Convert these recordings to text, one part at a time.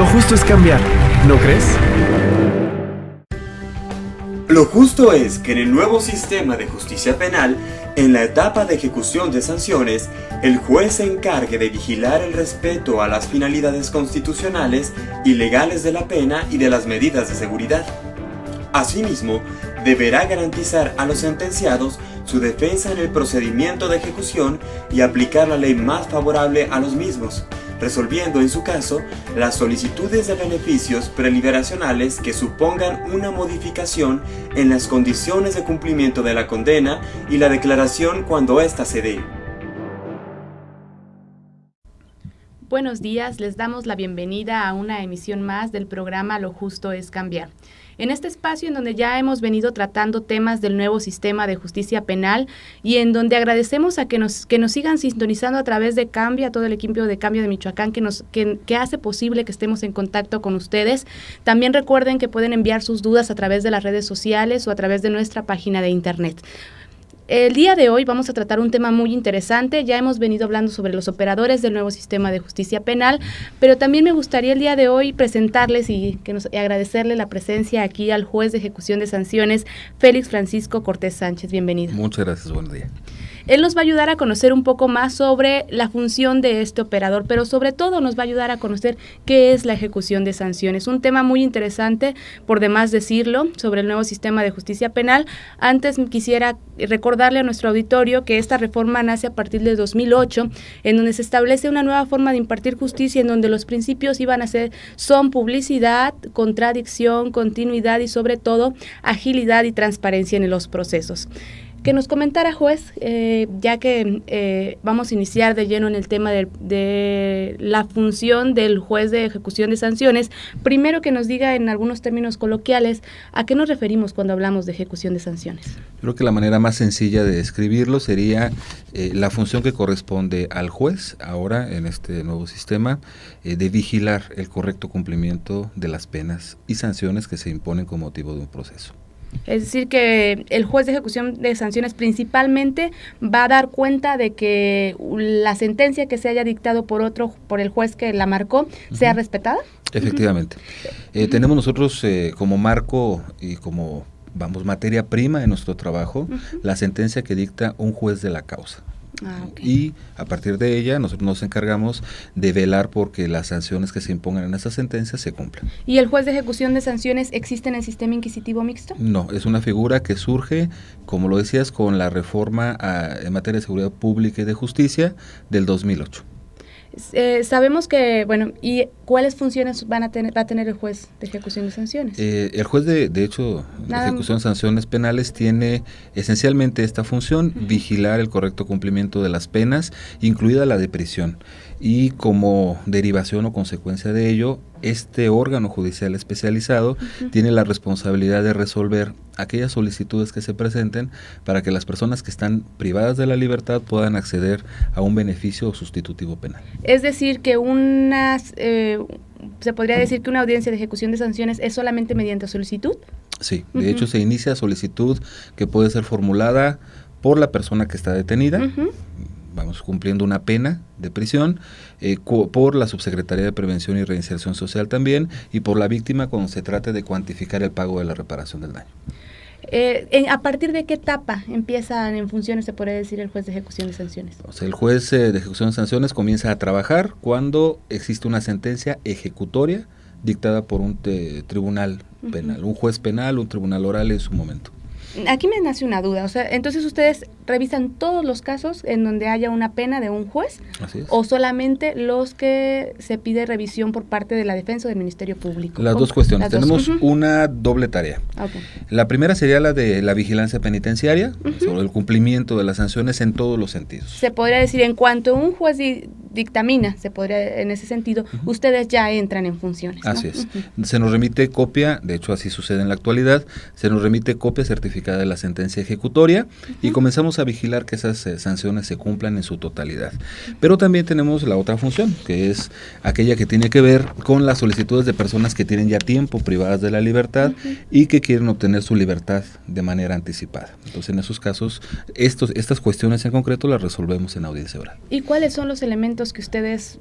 Lo justo es cambiar, ¿no crees? Lo justo es que en el nuevo sistema de justicia penal, en la etapa de ejecución de sanciones, el juez se encargue de vigilar el respeto a las finalidades constitucionales y legales de la pena y de las medidas de seguridad. Asimismo, deberá garantizar a los sentenciados su defensa en el procedimiento de ejecución y aplicar la ley más favorable a los mismos, resolviendo en su caso las solicitudes de beneficios preliberacionales que supongan una modificación en las condiciones de cumplimiento de la condena y la declaración cuando ésta se dé. Buenos días, les damos la bienvenida a una emisión más del programa Lo Justo es Cambiar. En este espacio en donde ya hemos venido tratando temas del nuevo sistema de justicia penal y en donde agradecemos a que nos sigan sintonizando a través de Cambia, a todo el equipo de Cambio de Michoacán que hace posible que estemos en contacto con ustedes. También recuerden que pueden enviar sus dudas a través de las redes sociales o a través de nuestra página de internet. El día de hoy vamos a tratar un tema muy interesante. Ya hemos venido hablando sobre los operadores del nuevo sistema de justicia penal, pero también me gustaría el día de hoy presentarles y agradecerle la presencia aquí al juez de ejecución de sanciones, Félix Francisco Cortés Sánchez. Bienvenido. Muchas gracias, buen día. Él nos va a ayudar a conocer un poco más sobre la función de este operador, pero sobre todo nos va a ayudar a conocer qué es la ejecución de sanciones. Un tema muy interesante, por demás decirlo, sobre el nuevo sistema de justicia penal. Antes quisiera recordarle a nuestro auditorio que esta reforma nace a partir de 2008, en donde se establece una nueva forma de impartir justicia, en donde los principios son publicidad, contradicción, continuidad y sobre todo agilidad y transparencia en los procesos. Que nos comentara, juez, ya que vamos a iniciar de lleno en el tema de la función del juez de ejecución de sanciones, primero que nos diga en algunos términos coloquiales a qué nos referimos cuando hablamos de ejecución de sanciones. Creo que la manera más sencilla de describirlo sería la función que corresponde al juez, ahora en este nuevo sistema, de vigilar el correcto cumplimiento de las penas y sanciones que se imponen con motivo de un proceso. Es decir, que el juez de ejecución de sanciones principalmente va a dar cuenta de que la sentencia que se haya dictado por el juez que la marcó, sea respetada. Efectivamente. Tenemos nosotros como marco y como, materia prima de nuestro trabajo, la sentencia que dicta un juez de la causa. Okay. Y a partir de ella nosotros nos encargamos de velar porque las sanciones que se impongan en esa sentencia se cumplan. ¿Y el juez de ejecución de sanciones existe en el sistema inquisitivo mixto? No, es una figura que surge, como lo decías, con la reforma en materia de seguridad pública y de justicia del 2008. Sabemos que, ¿y cuáles funciones va a tener el juez de ejecución de sanciones? El juez de ejecución de sanciones penales tiene esencialmente esta función, vigilar el correcto cumplimiento de las penas, incluida la de prisión. Y como derivación o consecuencia de ello, este órgano judicial especializado tiene la responsabilidad de resolver aquellas solicitudes que se presenten para que las personas que están privadas de la libertad puedan acceder a un beneficio sustitutivo penal. Es decir, que se podría decir que una audiencia de ejecución de sanciones es solamente mediante solicitud. Sí, de hecho se inicia solicitud que puede ser formulada por la persona que está detenida, cumpliendo una pena de prisión, por la Subsecretaría de Prevención y Reinserción Social también, y por la víctima cuando se trate de cuantificar el pago de la reparación del daño. ¿A partir de qué etapa empiezan en funciones, se podría decir, el juez de ejecución de sanciones? O sea, el juez de ejecución de sanciones comienza a trabajar cuando existe una sentencia ejecutoria dictada por un tribunal penal, un juez penal, un tribunal oral en su momento. Aquí me nace una duda, entonces ustedes revisan todos los casos en donde haya una pena de un juez. Así es. O solamente los que se pide revisión por parte de la defensa o del Ministerio Público. Las dos cuestiones. Tenemos una doble tarea. Okay. La primera sería la de la vigilancia penitenciaria, sobre el cumplimiento de las sanciones en todos los sentidos. Se podría decir, en cuanto un juez dictamina, se podría, en ese sentido, ustedes ya entran en funciones, ¿no? Así es. Se nos remite copia, de hecho así sucede en la actualidad, se nos remite copia certificada de la sentencia ejecutoria y comenzamos a vigilar que esas sanciones se cumplan en su totalidad. Pero también tenemos la otra función, que es aquella que tiene que ver con las solicitudes de personas que tienen ya tiempo privadas de la libertad y que quieren obtener su libertad de manera anticipada. Entonces, en esos casos, estas cuestiones en concreto las resolvemos en audiencia oral. ¿Y cuáles son los elementos elementos que ustedes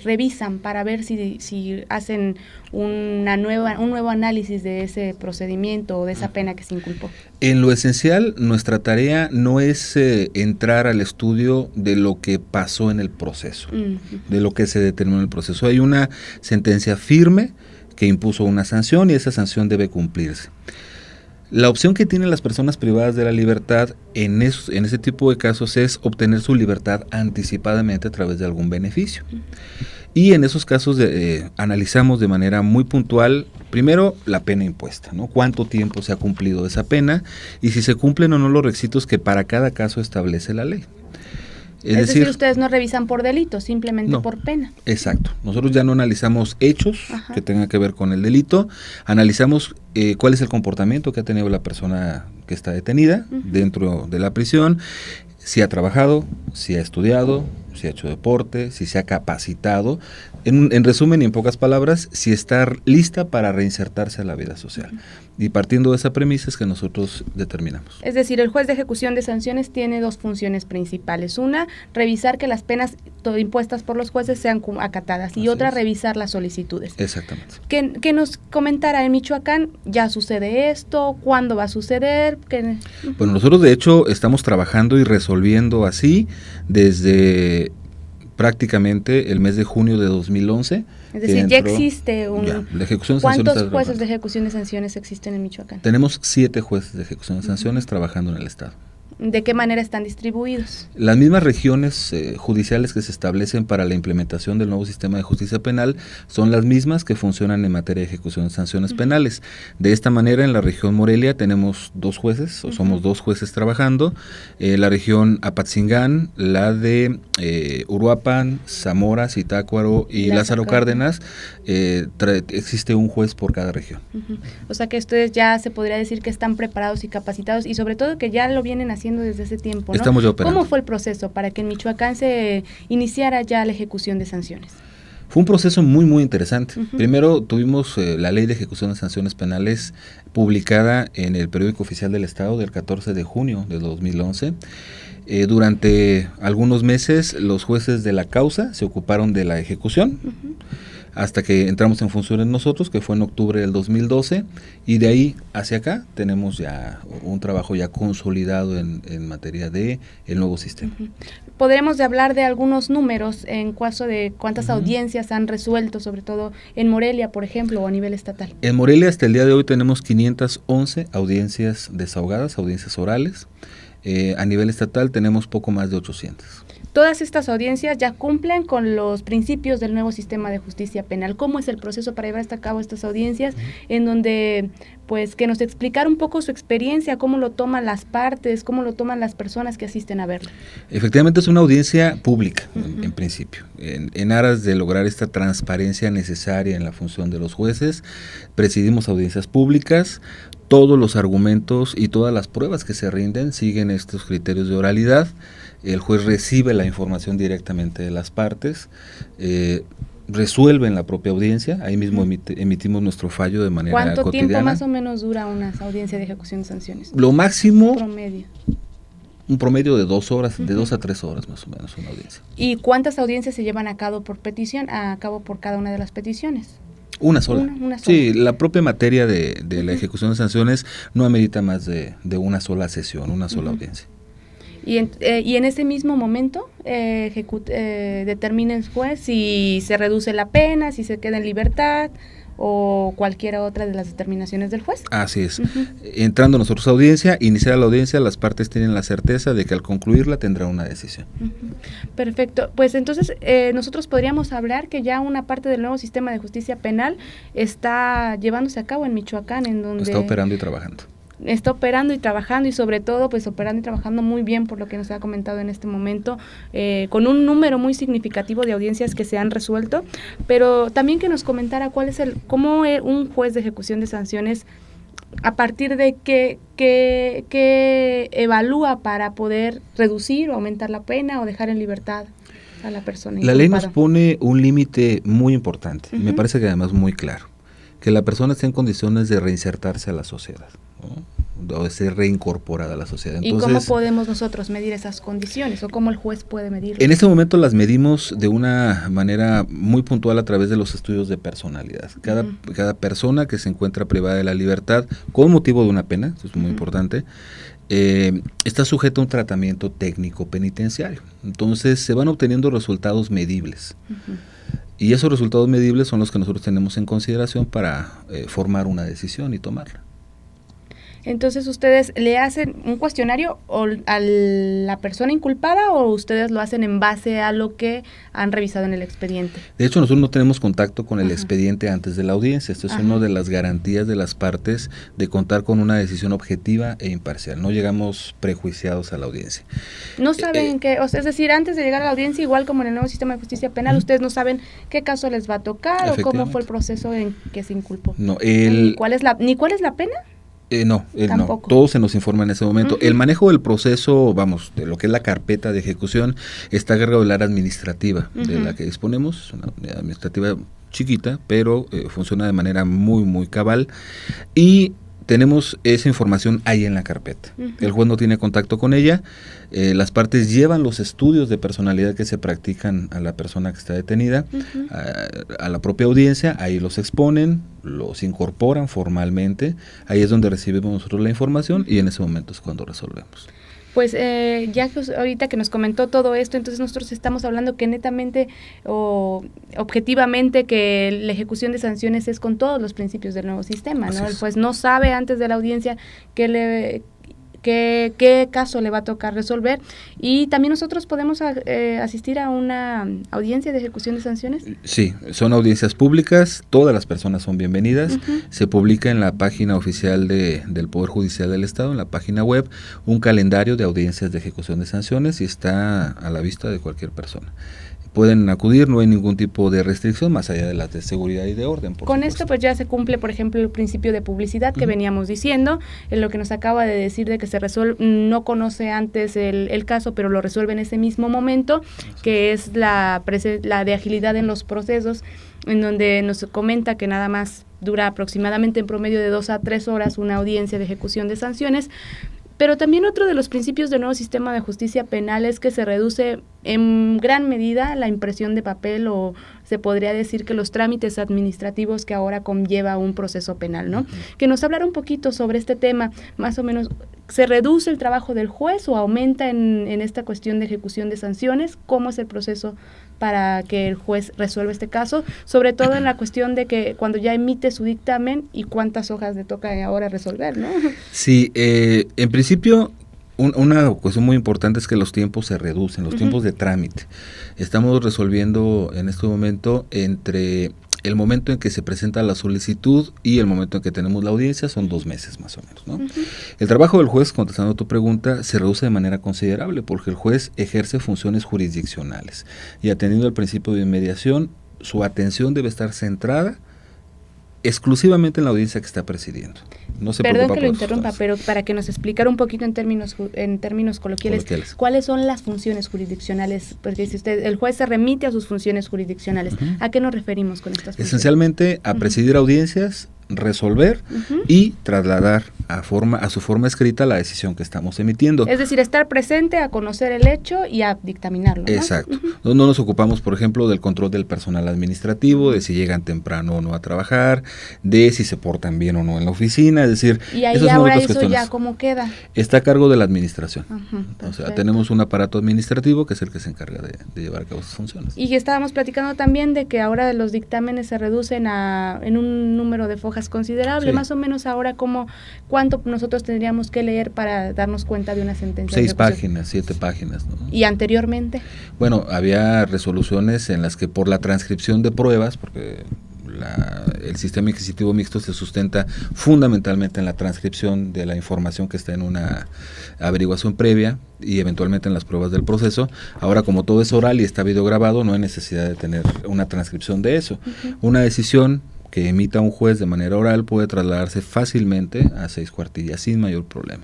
revisan para ver si hacen un nuevo análisis de ese procedimiento o de esa pena que se inculpó? En lo esencial, nuestra tarea no es entrar al estudio de lo que pasó en el proceso, de lo que se determinó en el proceso. Hay una sentencia firme que impuso una sanción y esa sanción debe cumplirse. La opción que tienen las personas privadas de la libertad en ese tipo de casos es obtener su libertad anticipadamente a través de algún beneficio. Y en esos casos analizamos de manera muy puntual, primero, la pena impuesta, ¿no? Cuánto tiempo se ha cumplido esa pena y si se cumplen o no los requisitos que para cada caso establece la ley. Es decir, ustedes no revisan por delito, simplemente por pena. Exacto. Nosotros ya no analizamos hechos que tengan que ver con el delito, analizamos cuál es el comportamiento que ha tenido la persona que está detenida dentro de la prisión, si ha trabajado, si ha estudiado, si ha hecho deporte, si se ha capacitado. En resumen y en pocas palabras, si está lista para reinsertarse a la vida social. Y partiendo de esa premisa es que nosotros determinamos. Es decir, el juez de ejecución de sanciones tiene dos funciones principales. Una, revisar que las penas impuestas por los jueces sean acatadas y otra, revisar las solicitudes. Exactamente. Que nos comentara, en Michoacán ya sucede esto, ¿cuándo va a suceder? Bueno, nosotros de hecho estamos trabajando y resolviendo así desde prácticamente el mes de junio de 2011. Es decir, ya existe la ejecución de sanciones. ¿Cuántos jueces de ejecución de sanciones existen en Michoacán? Tenemos 7 jueces de ejecución de sanciones trabajando en el estado. ¿De qué manera están distribuidos? Las mismas regiones judiciales que se establecen para la implementación del nuevo sistema de justicia penal son las mismas que funcionan en materia de ejecución de sanciones penales. De esta manera, en la región Morelia tenemos 2 jueces, o somos 2 jueces trabajando. La región Apatzingán, la de Uruapan, Zamora, Zitácuaro y Lázaro Cárdenas, existe un juez por cada región. O sea que ustedes ya se podría decir que están preparados y capacitados y sobre todo que ya lo vienen haciendo desde ese tiempo, ¿no? Estamos ya operando. ¿Cómo fue el proceso para que en Michoacán se iniciara ya la ejecución de sanciones? Fue un proceso muy, muy interesante. Primero tuvimos la Ley de Ejecución de Sanciones Penales publicada en el Periódico Oficial del Estado del 14 de junio de 2011. Durante algunos meses los jueces de la causa se ocuparon de la ejecución, hasta que entramos en funciones nosotros, que fue en octubre del 2012, y de ahí hacia acá tenemos ya un trabajo ya consolidado en materia de el nuevo sistema. Podremos hablar de algunos números en caso de cuántas audiencias han resuelto, sobre todo en Morelia, por ejemplo, o a nivel estatal. En Morelia hasta el día de hoy tenemos 511 audiencias desahogadas, audiencias orales. A nivel estatal tenemos poco más de 800. Todas estas audiencias ya cumplen con los principios del nuevo sistema de justicia penal. ¿Cómo es el proceso para llevar a cabo estas audiencias? En donde, pues, que nos explicara un poco su experiencia, cómo lo toman las partes, cómo lo toman las personas que asisten a verlo. Efectivamente es una audiencia pública, en principio. En aras de lograr esta transparencia necesaria en la función de los jueces, presidimos audiencias públicas. Todos los argumentos y todas las pruebas que se rinden siguen estos criterios de oralidad. El juez recibe la información directamente de las partes, resuelve en la propia audiencia, ahí mismo emitimos nuestro fallo de manera cotidiana. ¿Cuánto tiempo más o menos dura una audiencia de ejecución de sanciones? Lo máximo, un promedio de 2 horas, de 2 a 3 horas más o menos una audiencia. ¿Y cuántas audiencias se llevan a cabo por cada una de las peticiones? Una sola. Una sola. Sí, la propia materia de la ejecución de sanciones no amerita más de una sola sesión, una sola audiencia. Y en ese mismo momento determina el juez si se reduce la pena, si se queda en libertad o cualquier otra de las determinaciones del juez. Así es. Entrando nosotros a audiencia, iniciar la audiencia, las partes tienen la certeza de que al concluirla tendrá una decisión. Perfecto. Pues entonces nosotros podríamos hablar que ya una parte del nuevo sistema de justicia penal está llevándose a cabo en Michoacán, en donde está operando y trabajando. Está operando y trabajando y sobre todo pues operando y trabajando muy bien por lo que nos ha comentado en este momento, con un número muy significativo de audiencias que se han resuelto, pero también que nos comentara cómo un juez de ejecución de sanciones, a partir de qué evalúa para poder reducir o aumentar la pena o dejar en libertad a la persona inculpada. La ley nos pone un límite muy importante, y me parece que además muy claro, que la persona esté en condiciones de reinsertarse a la sociedad, ¿no? o de ser reincorporada a la sociedad. Entonces, ¿y cómo podemos nosotros medir esas condiciones o cómo el juez puede medirlas? En este momento las medimos de una manera muy puntual a través de los estudios de personalidad. Cada persona que se encuentra privada de la libertad con motivo de una pena, eso es muy importante, está sujeto a un tratamiento técnico penitenciario. Entonces se van obteniendo resultados medibles. Y esos resultados medibles son los que nosotros tenemos en consideración para formar una decisión y tomarla. Entonces, ¿ustedes le hacen un cuestionario a la persona inculpada o ustedes lo hacen en base a lo que han revisado en el expediente? De hecho, nosotros no tenemos contacto con el expediente antes de la audiencia. Esto es una de las garantías de las partes de contar con una decisión objetiva e imparcial. No llegamos prejuiciados a la audiencia. No saben qué, o sea, es decir, antes de llegar a la audiencia, igual como en el nuevo sistema de justicia penal, ustedes no saben qué caso les va a tocar o cómo fue el proceso en que se inculpó. No, ¿Ni cuál es la pena? No, todo se nos informa en ese momento. El manejo del proceso, de lo que es la carpeta de ejecución, está a cargo del área administrativa de la que disponemos, una unidad administrativa chiquita, pero funciona de manera muy, muy cabal, y tenemos esa información ahí en la carpeta. El juez no tiene contacto con ella, las partes llevan los estudios de personalidad que se practican a la persona que está detenida, a la propia audiencia, ahí los exponen, los incorporan formalmente, ahí es donde recibimos nosotros la información y en ese momento es cuando resolvemos. Pues ya que ahorita que nos comentó todo esto, entonces nosotros estamos hablando que netamente o objetivamente que la ejecución de sanciones es con todos los principios del nuevo sistema, ¿no? El juez no sabe antes de la audiencia qué caso le va a tocar resolver, y también nosotros podemos asistir a una audiencia de ejecución de sanciones. Sí, son audiencias públicas, todas las personas son bienvenidas, se publica en la página oficial del Poder Judicial del Estado, en la página web, un calendario de audiencias de ejecución de sanciones y está a la vista de cualquier persona. Pueden acudir, no hay ningún tipo de restricción más allá de las de seguridad y de orden. Con esto pues ya se cumple, por ejemplo, el principio de publicidad que veníamos diciendo, en lo que nos acaba de decir de que se resuelve, no conoce antes el caso, pero lo resuelve en ese mismo momento, que es la de agilidad en los procesos, en donde nos comenta que nada más dura aproximadamente en promedio de 2 a 3 horas una audiencia de ejecución de sanciones. Pero también otro de los principios del nuevo sistema de justicia penal es que se reduce en gran medida la impresión de papel, o se podría decir que los trámites administrativos que ahora conlleva un proceso penal, ¿no? Que nos hablara un poquito sobre este tema, más o menos, ¿se reduce el trabajo del juez o aumenta en esta cuestión de ejecución de sanciones? ¿Cómo es el proceso para que el juez resuelva este caso? Sobre todo en la cuestión de que cuando ya emite su dictamen y cuántas hojas le toca ahora resolver, ¿no? Sí, en principio una cuestión muy importante es que los tiempos se reducen, los tiempos de trámite. Estamos resolviendo en este momento entre el momento en que se presenta la solicitud y el momento en que tenemos la audiencia, son 2 meses más o menos, ¿no? El trabajo del juez, contestando a tu pregunta, se reduce de manera considerable porque el juez ejerce funciones jurisdiccionales y, atendiendo al principio de inmediación, su atención debe estar centrada exclusivamente en la audiencia que está presidiendo. No se Perdón preocupa que lo por interrumpa, pero para que nos explicara un poquito en términos coloquiales, ¿cuáles son las funciones jurisdiccionales? Porque si el juez se remite a sus funciones jurisdiccionales, ¿a qué nos referimos con estas funciones? Esencialmente a presidir audiencias, resolver y trasladar a su forma escrita la decisión que estamos emitiendo. Es decir, estar presente, a conocer el hecho y a dictaminarlo, ¿no? Exacto. No nos ocupamos, por ejemplo, del control del personal administrativo, de si llegan temprano o no a trabajar, de si se portan bien o no en la oficina, es decir, y ahí ahora eso ya cómo queda. Está a cargo de la administración. O sea, tenemos un aparato administrativo que es el que se encarga de llevar a cabo sus funciones. Y estábamos platicando también de que ahora los dictámenes se reducen en un número de fojas considerable, más o menos ahora ¿cuánto nosotros tendríamos que leer para darnos cuenta de una sentencia? 6 páginas, 7 páginas, ¿no? ¿Y anteriormente? Bueno, había resoluciones en las que por la transcripción de pruebas, porque el sistema inquisitivo mixto se sustenta fundamentalmente en la transcripción de la información que está en una averiguación previa y eventualmente en las pruebas del proceso. Ahora, como todo es oral y está videograbado, no hay necesidad de tener una transcripción de eso. Una decisión que emita un juez de manera oral puede trasladarse fácilmente a 6 cuartillas sin mayor problema.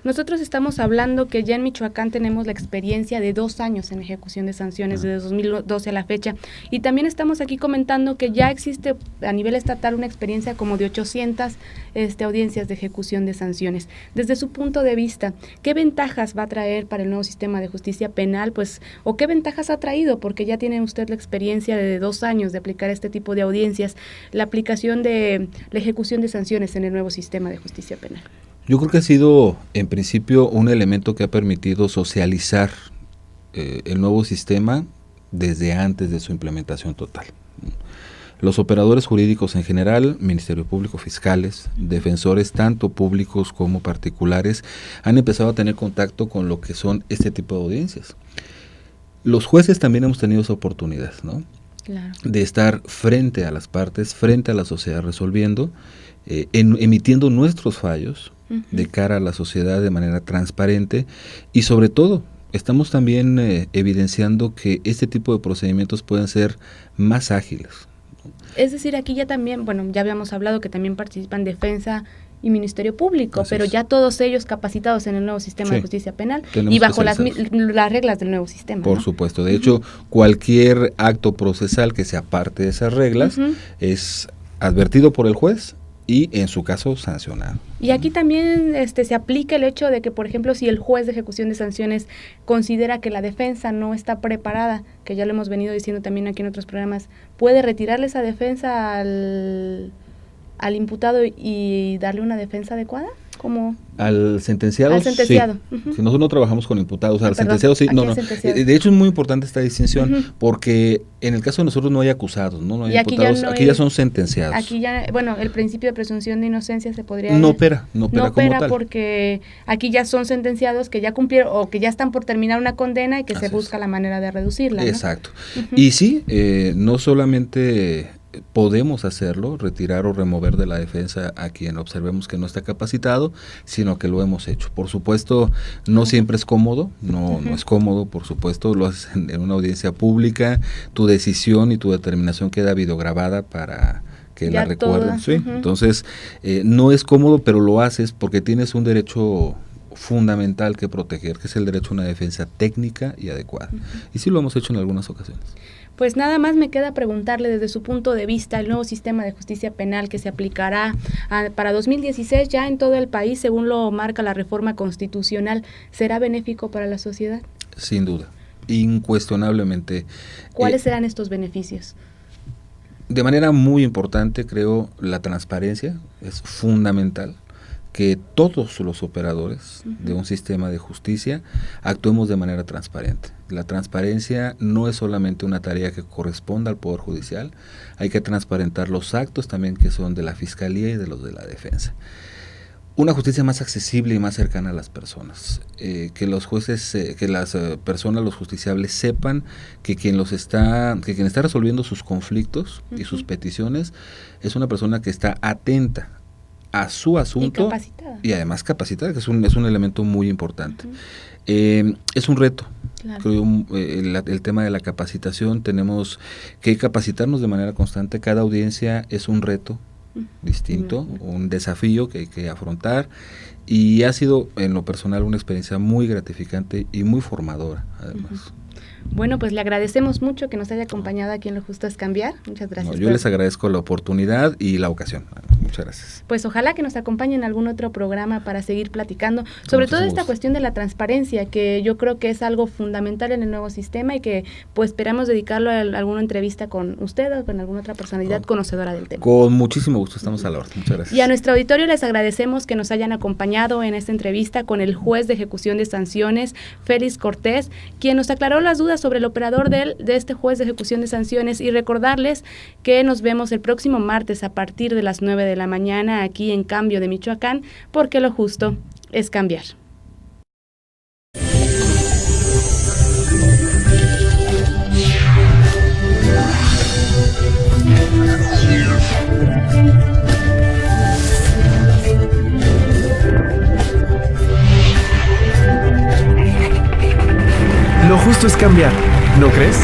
Nosotros estamos hablando que ya en Michoacán tenemos la experiencia de 2 años en ejecución de sanciones, desde 2012 a la fecha, y también estamos aquí comentando que ya existe a nivel estatal una experiencia como de 800 audiencias de ejecución de sanciones. Desde su punto de vista, ¿qué ventajas va a traer para el nuevo sistema de justicia penal? Pues, ¿o qué ventajas ha traído? Porque ya tiene usted la experiencia de 2 años de aplicar este tipo de audiencias, la aplicación de la ejecución de sanciones en el nuevo sistema de justicia penal. Yo creo que ha sido, en principio, un elemento que ha permitido socializar el nuevo sistema desde antes de su implementación total. Los operadores jurídicos en general, Ministerio Público, fiscales, defensores, tanto públicos como particulares, han empezado a tener contacto con lo que son este tipo de audiencias. Los jueces también hemos tenido esa oportunidad, ¿no? Claro. De estar frente a las partes, frente a la sociedad, resolviendo, emitiendo nuestros fallos de cara a la sociedad de manera transparente, y sobre todo estamos también evidenciando que este tipo de procedimientos pueden ser más ágiles. Es decir, aquí ya también, bueno, ya habíamos hablado que también participan defensa y Ministerio Público, pero ya todos ellos capacitados en el nuevo sistema de justicia penal y bajo las reglas del nuevo sistema. Por supuesto. De hecho, cualquier acto procesal que se aparte de esas reglas es advertido por el juez y, en su caso, sancionado. Y aquí también se aplica el hecho de que, por ejemplo, si el juez de ejecución de sanciones considera que la defensa no está preparada, que ya lo hemos venido diciendo también aquí en otros programas, ¿puede retirarle esa defensa al imputado y darle una defensa adecuada? ¿Cómo? Al sentenciado, sí. Si nosotros no trabajamos con imputados, al sentenciado sí, no. De hecho es muy importante esta distinción, porque en el caso de nosotros no hay acusados, no hay imputados, aquí ya son sentenciados. Aquí ya, bueno, el principio de presunción de inocencia se podría... No opera como tal. Porque aquí ya son sentenciados que ya cumplieron o que ya están por terminar una condena y que Así se busca la manera de reducirla, ¿no? Exacto. Y sí, no solamente podemos hacerlo, retirar o remover de la defensa a quien observemos que no está capacitado, sino que lo hemos hecho. Por supuesto, no siempre es cómodo, no es cómodo, por supuesto, lo haces en una audiencia pública, tu decisión y tu determinación queda videograbada para que ya la recuerden. ¿Sí? Entonces, no es cómodo, pero lo haces porque tienes un derecho fundamental que proteger, que es el derecho a una defensa técnica y adecuada. Y sí lo hemos hecho en algunas ocasiones. Pues nada más me queda preguntarle desde su punto de vista, el nuevo sistema de justicia penal que se aplicará para 2016 ya en todo el país, según lo marca la reforma constitucional, ¿será benéfico para la sociedad? Sin duda, incuestionablemente. ¿Cuáles serán estos beneficios? De manera muy importante, creo, la transparencia es fundamental. Que todos los operadores de un sistema de justicia actuemos de manera transparente. La transparencia no es solamente una tarea que corresponda al Poder Judicial, hay que transparentar los actos también que son de la Fiscalía y de los de la Defensa. Una justicia más accesible y más cercana a las personas, que los jueces, que las personas, los justiciables sepan que quien está resolviendo sus conflictos y sus peticiones es una persona que está atenta a su asunto y además capacitada, que es un elemento muy importante. Es un reto. Claro. Creo el tema de la capacitación, tenemos que capacitarnos de manera constante. Cada audiencia es un reto distinto, un desafío que hay que afrontar, y ha sido en lo personal una experiencia muy gratificante y muy formadora además. Bueno, pues le agradecemos mucho que nos haya acompañado aquí en Lo Justo es Cambiar. Muchas gracias. Yo les agradezco la oportunidad y la ocasión. Muchas gracias. Pues ojalá que nos acompañen en algún otro programa para seguir platicando sobre toda esta cuestión de la transparencia, que yo creo que es algo fundamental en el nuevo sistema y que pues esperamos dedicarlo a alguna entrevista con usted o con alguna otra personalidad conocedora del tema. Con muchísimo gusto, estamos a la orden. Muchas gracias. Y a nuestro auditorio les agradecemos que nos hayan acompañado en esta entrevista con el juez de ejecución de sanciones, Félix Cortés, quien nos aclaró las dudas sobre el operador de este juez de ejecución de sanciones, y recordarles que nos vemos el próximo martes a partir de las 9 de la mañana aquí en Cambio de Michoacán, porque lo justo es cambiar. Lo justo es cambiar, ¿no crees?